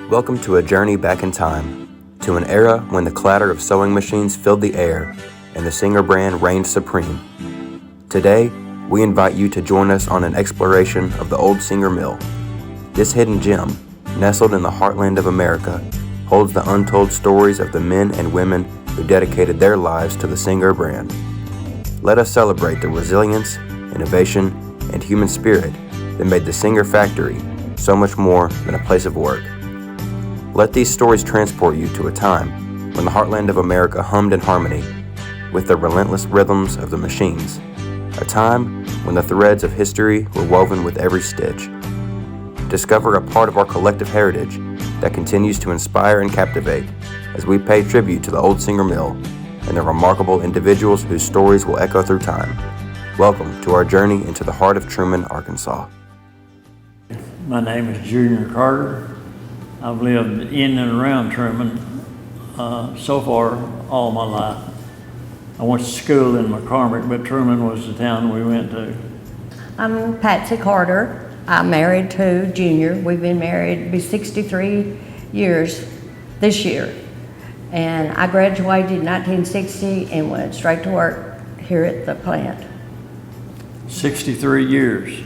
Welcome to a journey back in time, to an era when the clatter of sewing machines filled the air and the Singer brand reigned supreme. Today, we invite you to join us on an exploration of the old Singer mill. This hidden gem, nestled in the heartland of America, holds the untold stories of the men and women who dedicated their lives to the Singer brand. Let us celebrate the resilience, innovation, and human spirit that made the Singer factory so much more than a place of work. Let these stories transport you to a time when the heartland of America hummed in harmony with the relentless rhythms of the machines, a time when the threads of history were woven with every stitch. Discover a part of our collective heritage that continues to inspire and captivate as we pay tribute to the old Singer mill and the remarkable individuals whose stories will echo through time. Welcome to our journey into the heart of Truman, Arkansas. My name is Junior Carter. I've lived in and around Truman so far all my life. I went to school in McCormick, but Truman was the town we went to. I'm Patsy Carter. I'm married to Junior. We've been married, it'll be 63 years this year. And I graduated in 1960 and went straight to work here at the plant. 63 years.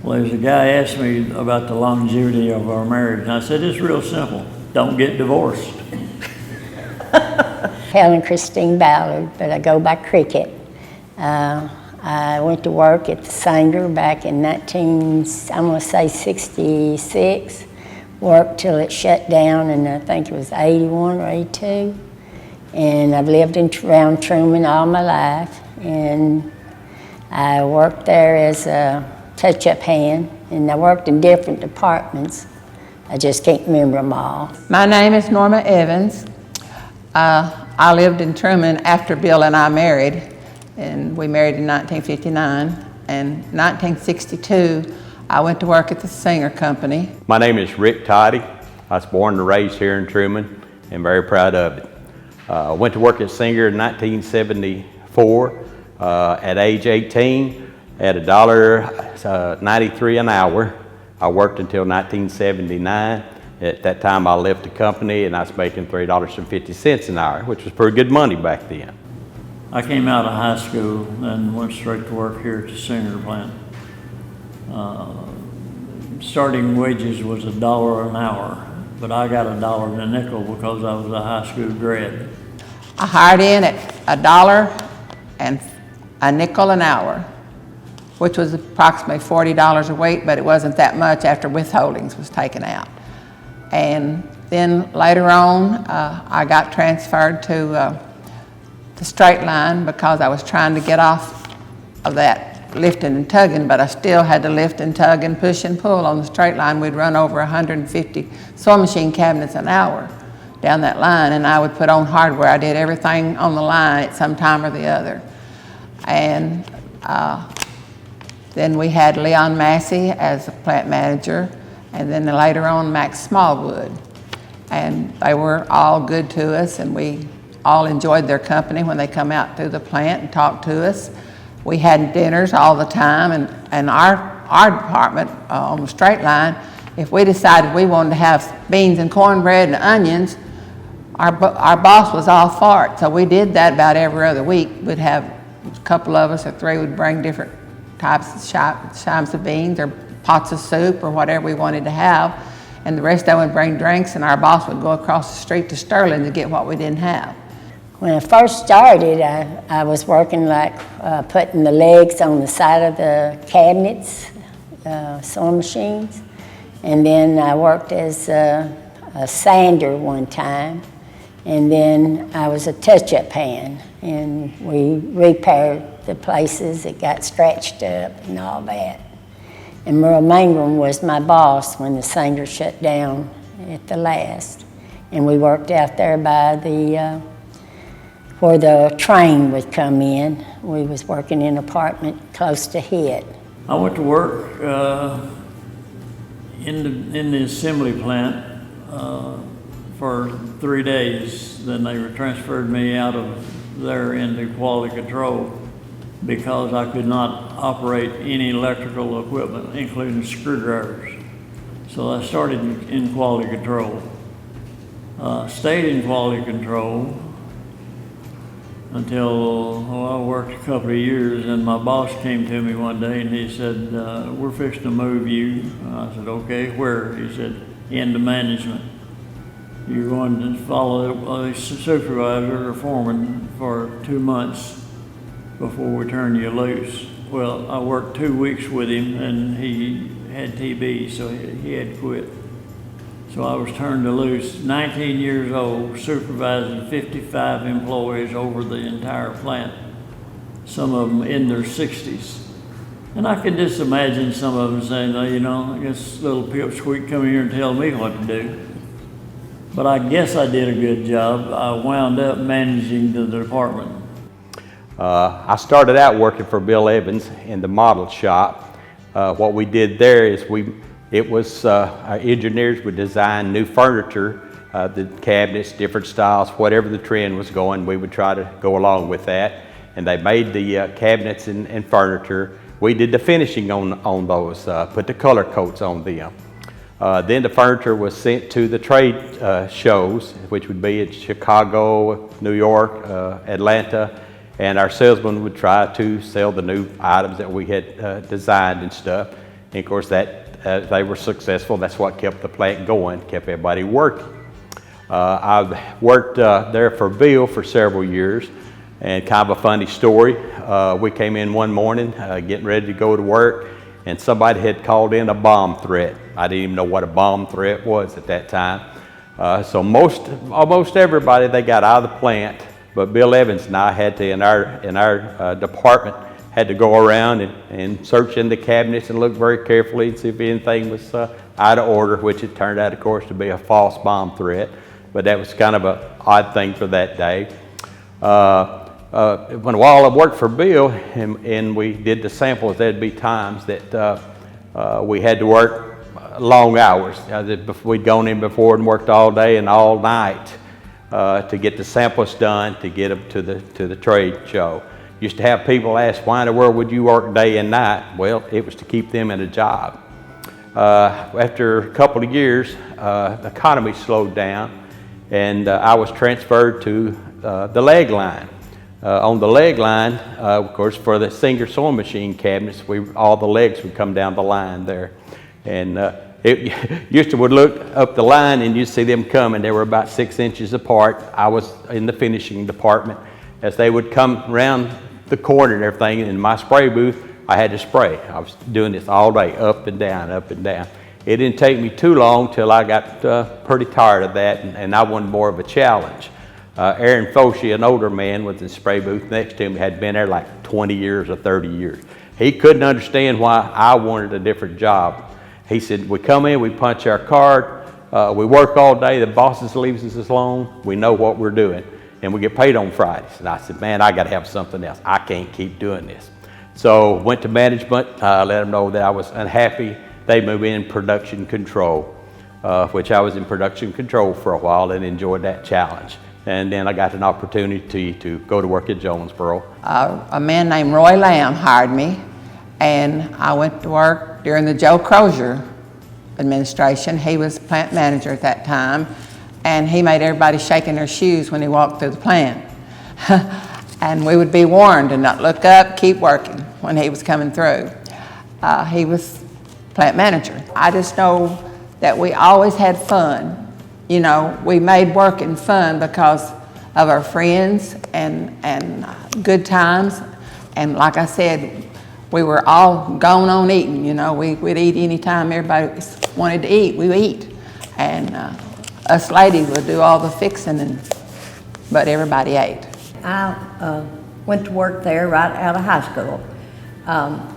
Well, there's a guy asked me about the longevity of our marriage, and I said, it's real simple. Don't get divorced. Helen Christine Ballard, but I go by Cricket. I went to work at the Singer back in 66. Worked till it shut down, and I think it was 81 or 82. And I've lived around Truman all my life, and I worked there as a touch-up hand, and I worked in different departments. I just can't remember them all. My name is Norma Evans. I lived in Truman after Bill and I married, and we married in 1959. And 1962, I went to work at the Singer Company. My name is Rick Toddy. I was born and raised here in Truman and very proud of it. I went to work at Singer in 1974. At age 18, at $1.93 an hour. I worked until 1979. At that time, I left the company and I was making $3.50 an hour, which was pretty good money back then. I came out of high school and went straight to work here at the Singer plant. Starting wages was $1 an hour, but I got $1 and a nickel because I was a high school grad. I hired in at $1 and a nickel an hour, which was approximately $40 a week, but it wasn't that much after withholdings was taken out. And then later on, I got transferred to the straight line because I was trying to get off of that lifting and tugging, but I still had to lift and tug and push and pull on the straight line. We'd run over 150 sewing machine cabinets an hour down that line, and I would put on hardware. I did everything on the line at some time or the other. And then we had Leon Massey as a plant manager, and then later on Max Smallwood. And they were all good to us, and we all enjoyed their company when they come out through the plant and talked to us. We had dinners all the time, and our department on the straight line, if we decided we wanted to have beans and cornbread and onions, our boss was all for it. So we did that about every other week. We'd have a couple of us or three would bring different types of chimes of beans or pots of soup or whatever we wanted to have, and the rest of them would bring drinks, and our boss would go across the street to Sterling to get what we didn't have. When I first started, I was working like putting the legs on the side of the cabinets, sewing machines, and then I worked as a sander one time, and then I was a touch-up hand, and we repaired the places that got scratched up and all that. And Merle Mangrum was my boss when the Singer shut down at the last, and we worked out there by the where the train would come in. We was working in an apartment close to it. I went to work in the assembly plant for 3 days. Then they transferred me out of there into quality control because I could not operate any electrical equipment, including screwdrivers. So I started in quality control. Stayed in quality control until I worked a couple of years, and my boss came to me one day and he said, we're fixing to move you. I said, okay, where? He said, into management. You're going to follow a supervisor or foreman for 2 months before we turn you loose. Well, I worked 2 weeks with him and he had TB, so he had to quit. So I was turned loose, 19 years old, supervising 55 employees over the entire plant, some of them in their 60s. And I could just imagine some of them saying, oh, you know, I guess little pipsqueak come here and tell me what to do. But I guess I did a good job. I wound up managing the department. I started out working for Bill Evans in the model shop. What we did there is our engineers would design new furniture, the cabinets, different styles, whatever the trend was going, we would try to go along with that. And they made the cabinets and furniture. We did the finishing on those, put the color coats on them. Then the furniture was sent to the trade shows, which would be in Chicago, New York, Atlanta, and our salesmen would try to sell the new items that we had designed and stuff. And of course, they were successful. That's what kept the plant going, kept everybody working. I've worked there for Bill for several years, and kind of a funny story. We came in one morning getting ready to go to work, and somebody had called in a bomb threat. I didn't even know what a bomb threat was at that time. So almost everybody, they got out of the plant, but Bill Evans and I had to, in our department, had to go around and search in the cabinets and look very carefully and see if anything was out of order, which it turned out, of course, to be a false bomb threat. But that was kind of an odd thing for that day. While I worked for Bill and we did the samples, there'd be times that we had to work long hours. We'd gone in before and worked all day and all night to get the samples done, to get them to the trade show. Used to have people ask, why in the world would you work day and night? Well, it was to keep them in a job. After a couple of years, the economy slowed down, and I was transferred to the leg line. On the leg line, of course, for the Singer sewing machine cabinets, all the legs would come down the line there. And it would look up the line and you'd see them coming. They were about 6 inches apart. I was in the finishing department. As they would come around the corner and everything, in my spray booth, I had to spray. I was doing this all day, up and down, up and down. It didn't take me too long till I got pretty tired of that, and I wanted more of a challenge. Aaron Foshee, an older man, was in the spray booth next to him, had been there like 20 years or 30 years. He couldn't understand why I wanted a different job. He said, we come in, we punch our card, we work all day, the bosses leaves us alone, we know what we're doing, and we get paid on Fridays. And I said, man, I got to have something else. I can't keep doing this. So went to management, let them know that I was unhappy. They moved in production control, which I was in production control for a while and enjoyed that challenge. And then I got an opportunity to go to work at Jonesboro. A man named Roy Lamb hired me, and I went to work during the Joe Crozier administration. He was plant manager at that time, and he made everybody shake in their shoes when he walked through the plant. And we would be warned to not look up, keep working when he was coming through. He was plant manager. I just know that we always had fun. You know, we made working fun because of our friends and good times. And like I said, we were all going on eating. You know, we'd eat anytime everybody wanted to eat, we would eat. And us ladies would do all the fixing, but everybody ate. I went to work there right out of high school.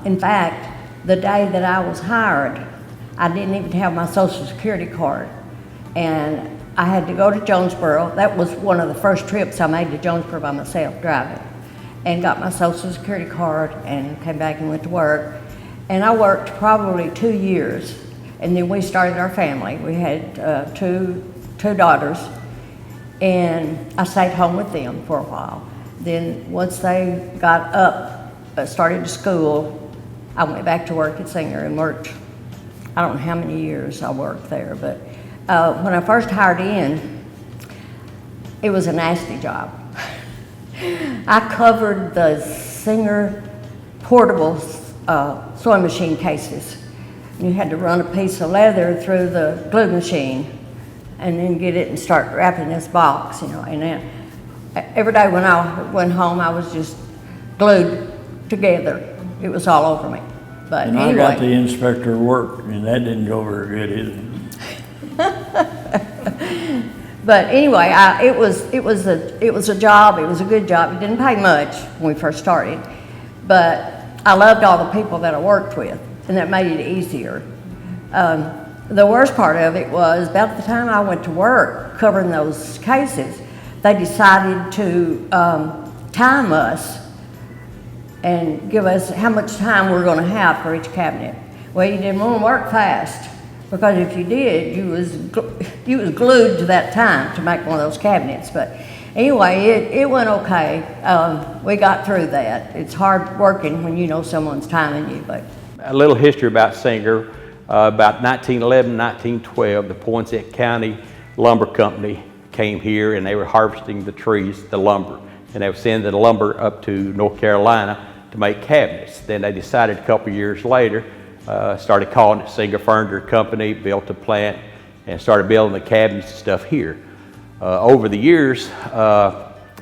In fact, the day that I was hired, I didn't even have my Social Security card. And I had to go to Jonesboro. That was one of the first trips I made to Jonesboro by myself, driving. And got my Social Security card and came back and went to work. And I worked probably 2 years. And then we started our family. We had two daughters. And I stayed home with them for a while. Then once they got up, started to school, I went back to work at Singer and worked I don't know how many years I worked there, but when I first hired in, it was a nasty job. I covered the Singer portable sewing machine cases. You had to run a piece of leather through the glue machine and then get it and start wrapping this box, you know. And then every day when I went home, I was just glued together. It was all over me. But And anyway. I got the inspector work, and that didn't go very good either. But anyway, it was a job. It was a good job. It didn't pay much when we first started, but I loved all the people that I worked with, and that made it easier. The worst part of it was about the time I went to work covering those cases, they decided to time us and give us how much time we're going to have for each cabinet. Well, you didn't want to work fast, because if you did, you was glued to that time to make one of those cabinets. But anyway, it went okay. We got through that. It's hard working when you know someone's timing you, but. A little history about Singer. About 1911, 1912, the Poinsett County Lumber Company came here and they were harvesting the trees, the lumber, and they were sending the lumber up to North Carolina to make cabinets. Then they decided a couple years later, started calling it Singer Furniture Company, built a plant, and started building the cabinets and stuff here. Over the years,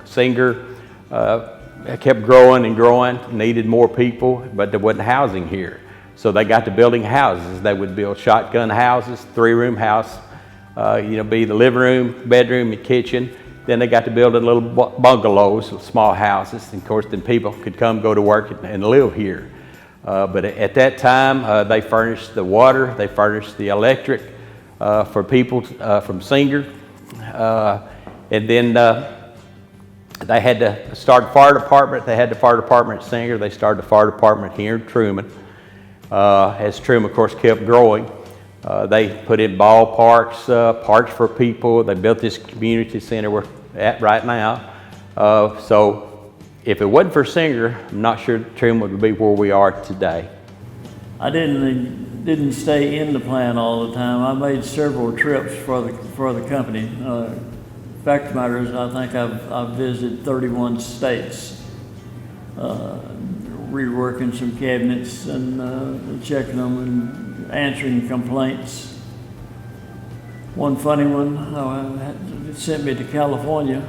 Singer kept growing and growing, needed more people, but there wasn't housing here. So they got to building houses. They would build shotgun houses, 3-room house, be the living room, bedroom, and kitchen. Then they got to building little bungalows, small houses. And of course, then people could come, go to work, and live here. But at that time, they furnished the water, they furnished the electric for people from Singer. And then they had to start a fire department. They had the fire department at Singer. They started the fire department here in Truman. As Truman, of course, kept growing, they put in ballparks, parks for people. They built this community center we're at right now. So if it wasn't for Singer, I'm not sure Truman would be where we are today. I didn't stay in the plant all the time. I made several trips for the company. Fact of the matter is, I think I've visited 31 states. Reworking some cabinets and checking them and answering complaints. One funny one, it sent me to California,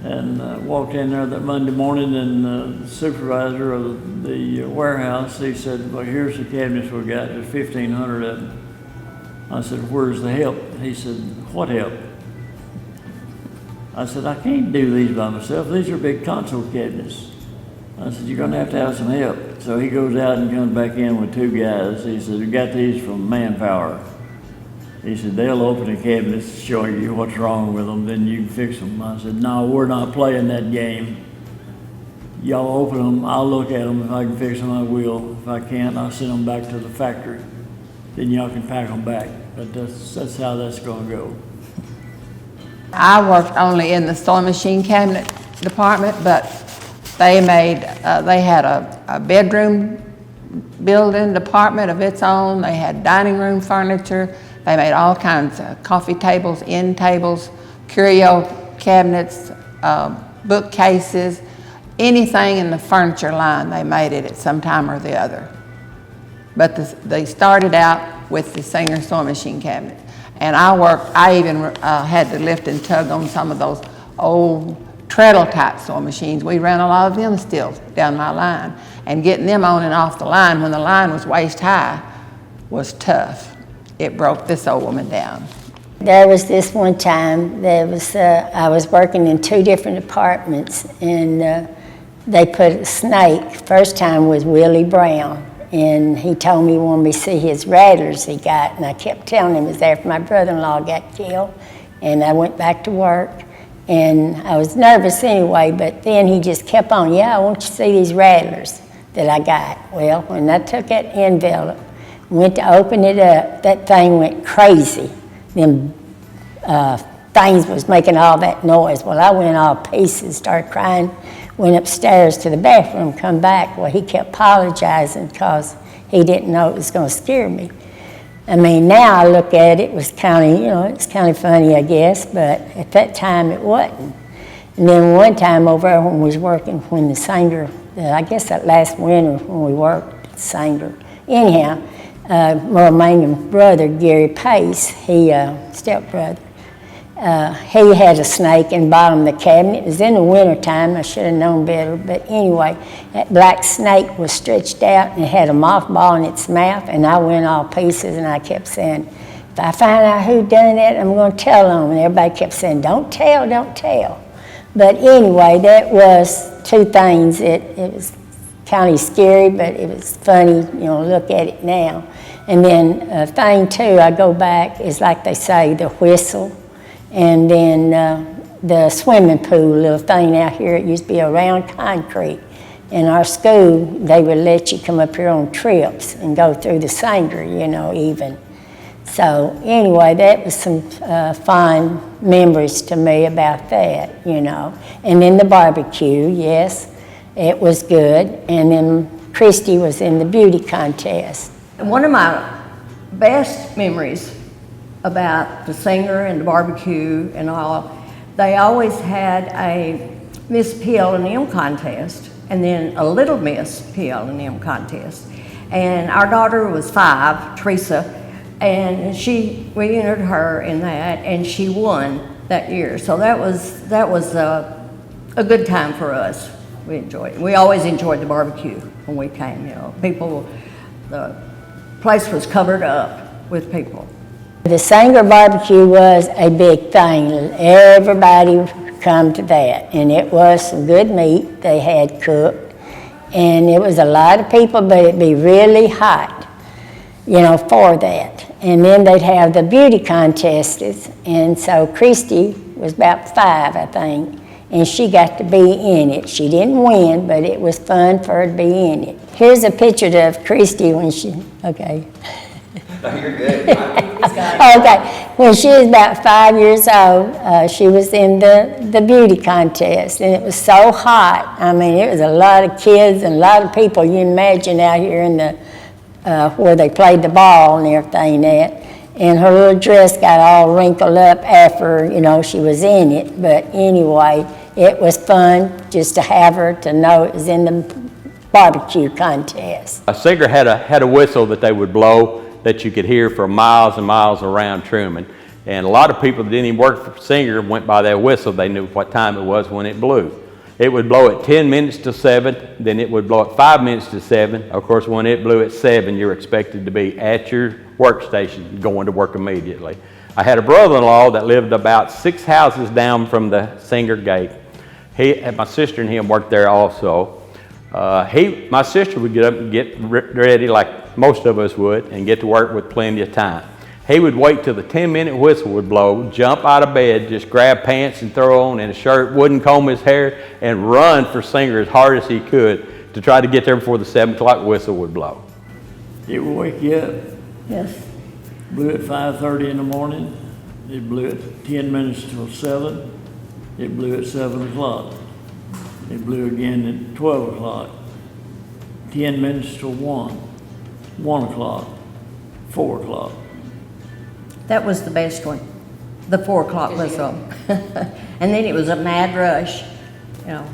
and walked in there that Monday morning, and the supervisor of the warehouse, he said, well, here's the cabinets we got, there's 1,500 of them. I said, where's the help? He said, what help? I said, I can't do these by myself, these are big console cabinets. I said, you're gonna have to have some help. So he goes out and comes back in with 2 guys. He said, we got these from Manpower. He said, they'll open the cabinets, showing you what's wrong with them, then you can fix them. I said, no, we're not playing that game. Y'all open them, I'll look at them. If I can fix them, I will. If I can't, I'll send them back to the factory. Then y'all can pack them back. But that's how that's gonna go. I worked only in the sewing machine cabinet department, but they had a bedroom building department of its own. They had dining room furniture. They made all kinds of coffee tables, end tables, curio cabinets, bookcases, anything in the furniture line, they made it at some time or the other. But they started out with the Singer sewing machine cabinet. And I even had to lift and tug on some of those old treadle type sewing machines. We ran a lot of them still down my line. And getting them on and off the line when the line was waist high was tough. It broke this old woman down. There was this one time, I was working in 2 different departments, and they put a snake. First time was Willie Brown, and he told me he wanted me to see his rattlers he got, and I kept telling him it was after my brother-in-law got killed, and I went back to work, and I was nervous anyway, but then he just kept on, yeah, I want you to see these rattlers that I got. Well, when I took that envelope, went to open it up, that thing went crazy. Them things was making all that noise. Well, I went all pieces, started crying, went upstairs to the bathroom, come back. Well, he kept apologizing because he didn't know it was going to scare me. I mean, now I look at it, it was kind of, you know, it's kind of funny, I guess, but at that time it wasn't. And then one time over there when we was working, when the singer, I guess that last winter when we worked at the singer, anyhow, my main brother, Gary Pace, he, stepbrother, he had a snake in the bottom of the cabinet. It was in the wintertime. I should have known better. But anyway, that black snake was stretched out and it had a mothball in its mouth, and I went all pieces, and I kept saying, if I find out who done it, I'm going to tell them. And everybody kept saying, don't tell, don't tell. But anyway, that was two things. It was kind of scary, but it was funny, you know, look at it now. And then thing two, I go back, is like they say, the whistle. And then the swimming pool, little thing out here, it used to be a round concrete. In our school, they would let you come up here on trips and go through the Sanger, you know, even. So anyway, that was some fond memories to me about that, you know. And then the barbecue, yes, it was good. And then Christy was in the beauty contest. One of my best memories about the singer and the barbecue and all, they always had a Miss P.L.M. contest and then a Little Miss P.L.M. contest. And our daughter was 5, Teresa, and we entered her in that, and she won that year. So that was a good time for us. We enjoyed it. We always enjoyed the barbecue when we came, you know. The place was covered up with people. The Sanger barbecue was a big thing. Everybody come to that, and it was some good meat they had cooked, and it was a lot of people, but it'd be really hot, you know, for that. And then they'd have the beauty contests, and so Christy was about 5, I think, and she got to be in it. She didn't win, but it was fun for her to be in it. Here's a picture of Christy when she, okay. No, you're good. Okay, when she was about 5 years old, she was in the beauty contest, and it was so hot. I mean, it was a lot of kids and a lot of people. You imagine out here in the where they played the ball and everything at, and her little dress got all wrinkled up after, you know, she was in it. But anyway, it was fun just to have her to know it was in the barbecue contest. A singer had a whistle that they would blow that you could hear for miles and miles around Truman. And a lot of people that didn't even work for Singer went by that whistle. They knew what time it was when it blew. It would blow at 10 minutes to 7, then it would blow at 5 minutes to 7. Of course, when it blew at 7, you're expected to be at your workstation going to work immediately. I had a brother-in-law that lived about 6 houses down from the Singer gate. My sister and him worked there also. My sister would get up and get ready like most of us would and get to work with plenty of time. He would wait till the 10-minute whistle would blow, jump out of bed, just grab pants and throw on and a shirt, wouldn't comb his hair, and run for Singer as hard as he could to try to get there before the 7 o'clock whistle would blow. It would wake you up. Yes. Blew at 5:30 in the morning. It blew at 10 minutes till 7. It blew at 7 o'clock. It blew again at 12 o'clock. 10 minutes till 1 o'clock, 4 o'clock. That was the best one, the 4 o'clock whistle. And then it was a mad rush, you know,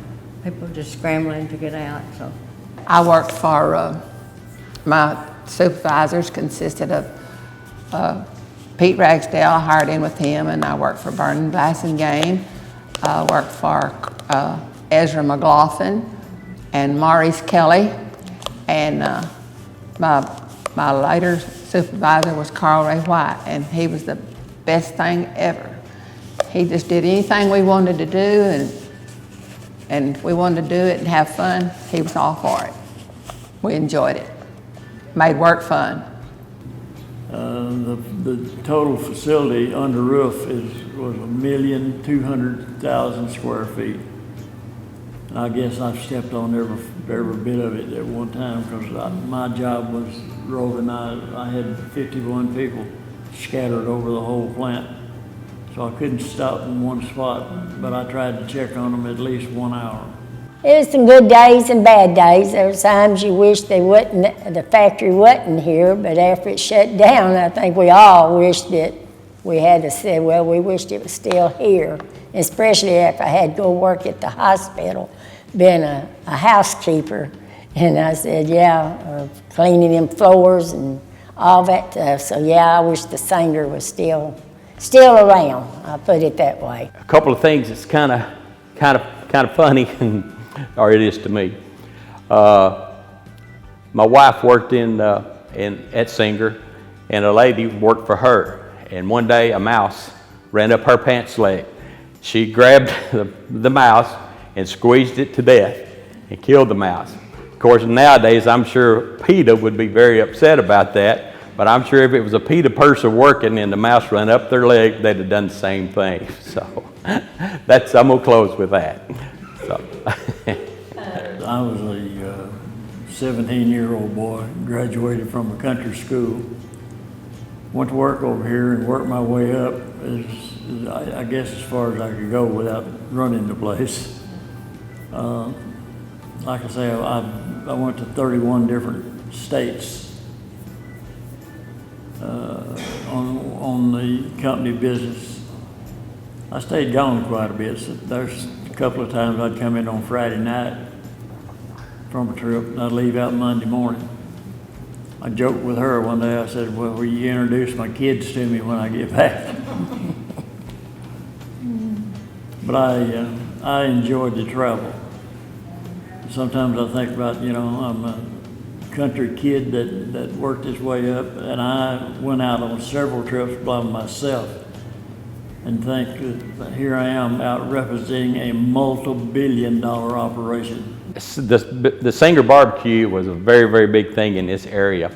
people just scrambling to get out, so. I worked for, my supervisors consisted of Pete Ragsdale, I hired in with him, and I worked for Vernon Blassingame. I worked for Ezra McLaughlin and Maurice Kelly, and my later supervisor was Carl Ray White, and he was the best thing ever. He just did anything we wanted to do, and we wanted to do it and have fun. He was all for it. We enjoyed it. Made work fun. The total facility under roof was 1,200,000 square feet. And I guess I've stepped on every bit of it at one time because my job was roving. I had 51 people scattered over the whole plant. So I couldn't stop in one spot, but I tried to check on them at least 1 hour. It was some good days and bad days. There were times you wish the factory wasn't here, but after it shut down, I think we all wished that we had to say, well, we wished it was still here, especially after I had to go work at the hospital, being a housekeeper. And I said, yeah, cleaning them floors and all that stuff. So yeah, I wish the singer was still around. I'll put it that way. A couple of things that's kind of funny, or it is to me. My wife worked at Singer, and a lady worked for her. And one day, a mouse ran up her pants leg. She grabbed the mouse and squeezed it to death and killed the mouse. Of course, nowadays, I'm sure PETA would be very upset about that, but I'm sure if it was a PETA person working and the mouse ran up their leg, they'd have done the same thing. So I'm gonna close with that. So. I was a 17-year-old boy, graduated from a country school, went to work over here and worked my way up, I guess as far as I could go without running the place. Like I say, I went to 31 different states on the company business. I stayed gone quite a bit. So there's a couple of times I'd come in on Friday night from a trip, and I'd leave out Monday morning. I joked with her one day, I said, well, will you introduce my kids to me when I get back? But I enjoyed the travel. Sometimes I think about, I'm a country kid that worked his way up, and I went out on several trips by myself, and think that here I am out representing a multi-billion-dollar operation. The Singer Barbecue was a very, very big thing in this area.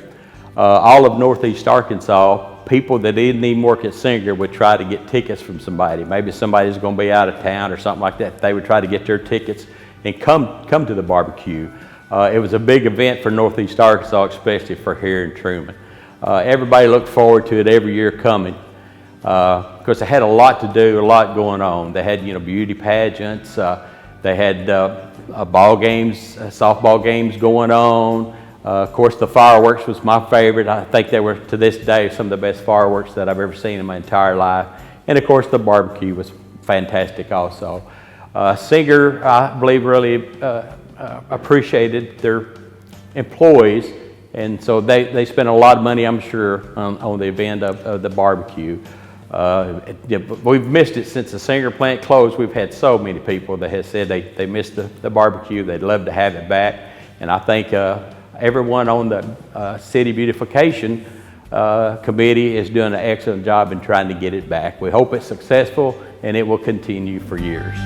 All of Northeast Arkansas, people that didn't even work at Singer would try to get tickets from somebody. Maybe somebody's going to be out of town or something like that. They would try to get their tickets and come to the barbecue. It was a big event for Northeast Arkansas, especially for here in Truman. Everybody looked forward to it every year coming. Because they had a lot to do, a lot going on. They had, beauty pageants. They had ball games, softball games going on. Of course, the fireworks was my favorite. I think they were, to this day, some of the best fireworks that I've ever seen in my entire life. And of course, the barbecue was fantastic also. Singer, I believe, really appreciated their employees, and so they spent a lot of money, I'm sure, on the event of the barbecue. We've missed it since the Singer plant closed. We've had so many people that have said they missed the barbecue. They'd love to have it back, and I think everyone on the City Beautification Committee is doing an excellent job in trying to get it back. We hope it's successful, and it will continue for years.